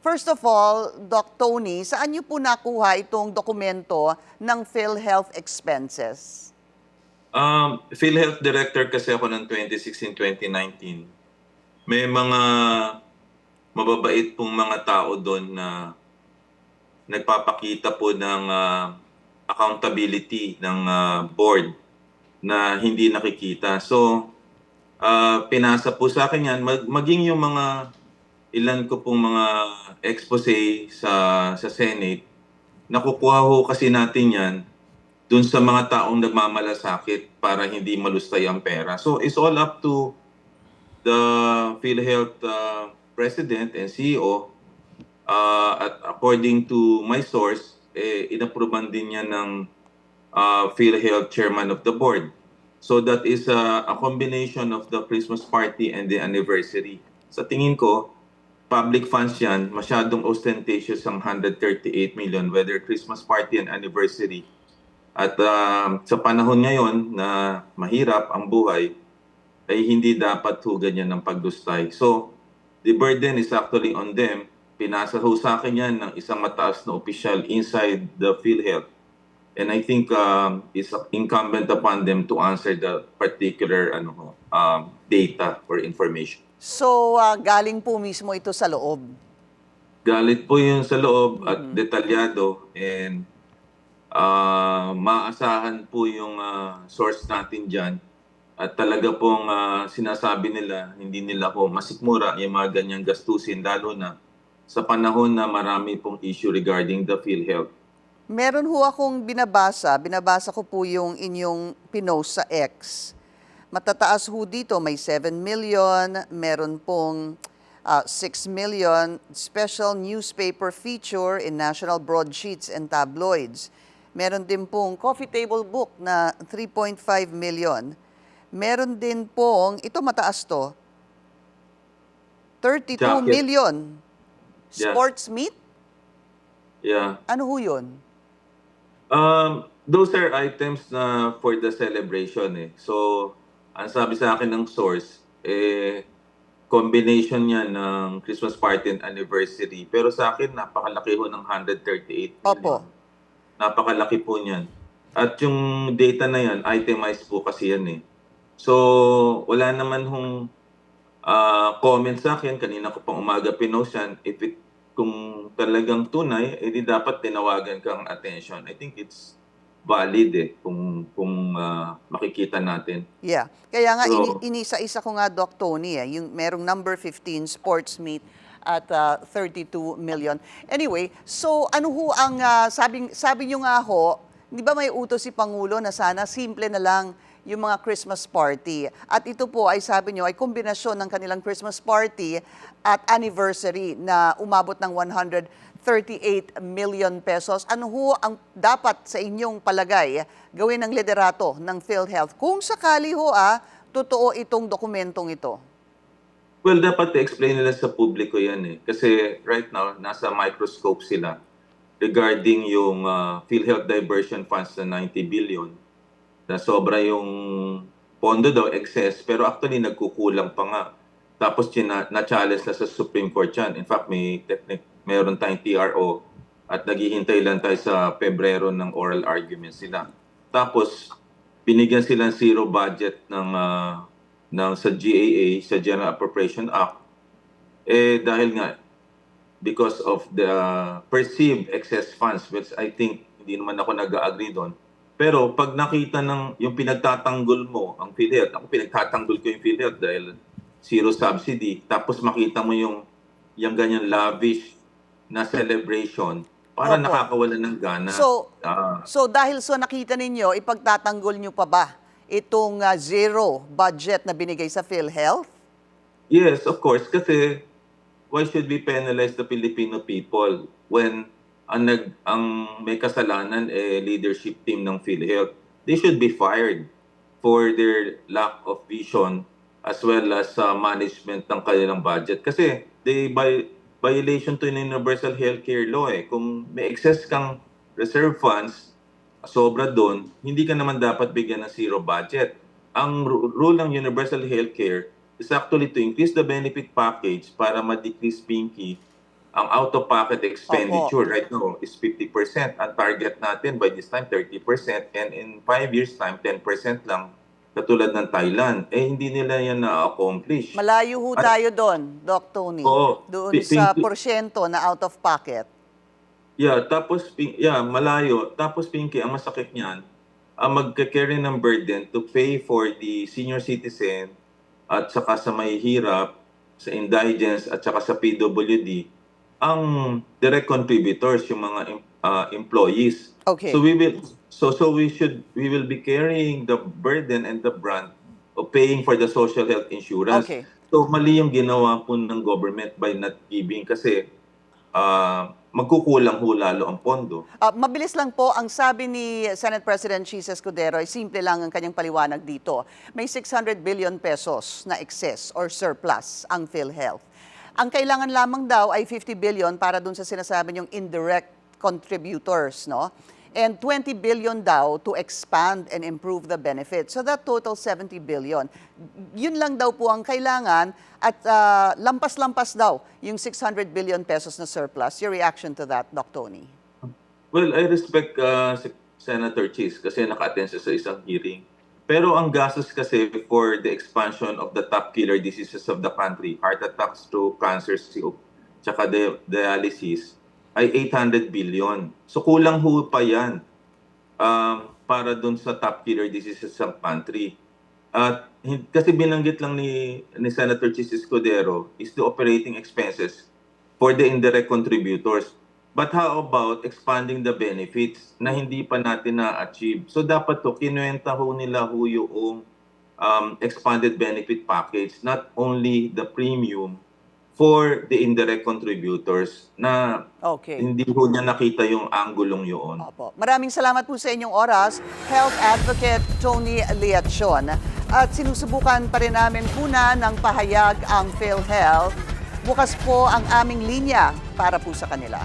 First of all, Doc Tony, saan niyo po nakuha itong dokumento ng PhilHealth expenses? PhilHealth Director kasi ako ng 2016-2019. May mga mababait pong mga tao doon na nagpapakita po ng accountability ng board na hindi nakikita. So, pinasa po sa akin yan, maging yung mga ilan ko pong mga expose sa Senate, nakukuha ho kasi natin yan dun sa mga taong nagmamalasakit para hindi malustay ang pera. So it's all up to the PhilHealth President and CEO. At according to my source, inapprovean din niya ng PhilHealth Chairman of the Board. So that is a combination of the Christmas party and the anniversary. Sa tingin ko, public funds yan, masyadong ostentatious ang 138 million, whether Christmas party and anniversary. At sa panahon ngayon na mahirap ang buhay, ay hindi dapat ho ganyan ng pagdustay. So, the burden is actually on them. Pinasa ho sa akin yan ng isang mataas na opisyal inside the PhilHealth. And I think it's incumbent upon them to answer the particular data or information. So, galing po mismo ito sa loob. Galit po yun sa loob at detalyado, and maasahan po yung source natin dyan. At talaga pong sinasabi nila, hindi nila po masikmura yung mga ganyang gastusin, lalo na sa panahon na marami pong issue regarding the PhilHealth. Meron ho akong binabasa ko po yung inyong pinost sa X. Matataas ho dito, may 7 million, meron pong 6 million special newspaper feature in national broadsheets and tabloids. Meron din pong coffee table book na 3.5 million. Meron din pong, ito mataas to, 32 Jacket. million. Yeah. Sports meet? Yeah. Ano ho yun? Those are items na for the celebration eh. So, ang sabi sa akin ng source, combination yan ng Christmas party and anniversary. Pero sa akin, napakalaki ho ng 138 million. Opo. Napakalaki po niyan. At yung data na yan, itemized po kasi yan eh. So, wala naman hong comment sa akin. Kanina ko pang umaga pinost yan. Kung talagang tunay, edi dapat tinawagan kang attention. I think it's valid eh, kung makikita natin. Yeah. Kaya nga, So, inisa-isa ko nga, Doc Tony, yung merong number 15 sports meet at 32 million. Anyway, so ano ho ang, sabi nyo nga ho, di ba may utos si Pangulo na sana simple na lang yung mga Christmas party. At ito po ay sabi nyo ay kombinasyon ng kanilang Christmas party at anniversary na umabot ng 138 million pesos. Ano ho ang dapat sa inyong palagay gawin ng liderato ng PhilHealth kung sakali ho totoo itong dokumentong ito? well, dapat i-explain nila sa publiko yan eh. Kasi right now, nasa microscope sila regarding yung PhilHealth Diversion Funds na 90 billion. Na sobra yung pondo daw, excess, pero actually nagkukulang pa nga. Tapos na-challenge na sa Supreme Court yan. In fact, mayroon tayong TRO at naghihintay lang tayo sa Pebrero ng oral argument sila. Tapos, binigyan sila ng zero budget sa GAA, sa General Appropriation Act. Dahil nga, because of the perceived excess funds, which I think hindi naman ako nag-agree doon. Pero pag nakita ng yung pinagtatanggol mo ang PhilHealth, ako pinagtatanggol ko yung PhilHealth dahil zero subsidy, tapos makita mo yung ganyan lavish na celebration, para Opo. nakakawalan ng gana. So dahil so nakita ninyo, ipagtatanggol nyo pa ba itong zero budget na binigay sa PhilHealth? Yes, of course, kasi why should we penalize the Filipino people when ang may kasalanan leadership team ng PhilHealth? They should be fired for their lack of vision as well as management ng kanilang budget. Kasi violation to yung Universal Healthcare Law eh. Kung may excess kang reserve funds, sobra doon, hindi ka naman dapat bigyan ng zero budget. Ang rule ng Universal Healthcare is actually to increase the benefit package para ma-decrease pinky ang out-of-pocket expenditure right now is 50%. Ang target natin by this time, 30%. And in 5 years time, 10% lang, katulad ng Thailand. Eh, hindi nila yan na-accomplish. Malayo ho At- tayo doon, Doc Tony. Oo. Doon sa Pinky- porsyento na out of pocket. Yeah, tapos, malayo. Tapos, Pinky, ang masakit niyan, ang magka-carry ng burden to pay for the senior citizen at saka sa may hirap, sa indigents at saka sa PWD, ang direct contributors, yung mga employees. Okay. So we will be carrying the burden and the brunt of paying for the social health insurance. Okay. So mali yung ginawa po ng government by not giving kasi magkukulang ho lalo ang pondo. Mabilis lang po, ang sabi ni Senate President Chis Escudero, ay simple lang ang kanyang paliwanag dito. May 600 billion pesos na excess or surplus ang PhilHealth. Ang kailangan lamang daw ay 50 billion para dun sa sinasabi niyong indirect contributors, no? And 20 billion daw to expand and improve the benefits. So that total 70 billion. Yun lang daw po ang kailangan at lampas-lampas daw yung 600 billion pesos na surplus. Your reaction to that, Doc Tony? Well, I respect Senator Chis kasi naka-attend siya sa isang hearing. Pero ang gastos kasi for the expansion of the top killer diseases of the country, heart attack, stroke, cancer, stroke, tsaka dialysis, ay 800 billion. So kulang ho pa yan para dun sa top killer diseases sa country. At kasi binanggit lang ni Senator Chis Escudero is the operating expenses for the indirect contributors. But how about expanding the benefits na hindi pa natin na-achieve? So dapat to, kinuwenta ho nila ho yung expanded benefit package, not only the premium for the indirect contributors na Okay. hindi ho niya nakita yung anggulong yun. Opo. Maraming salamat po sa inyong oras, Health Advocate Tony Liachon. At sinusubukan pa rin namin puna ng pahayag ang PhilHealth. Bukas po ang aming linya para po sa kanila.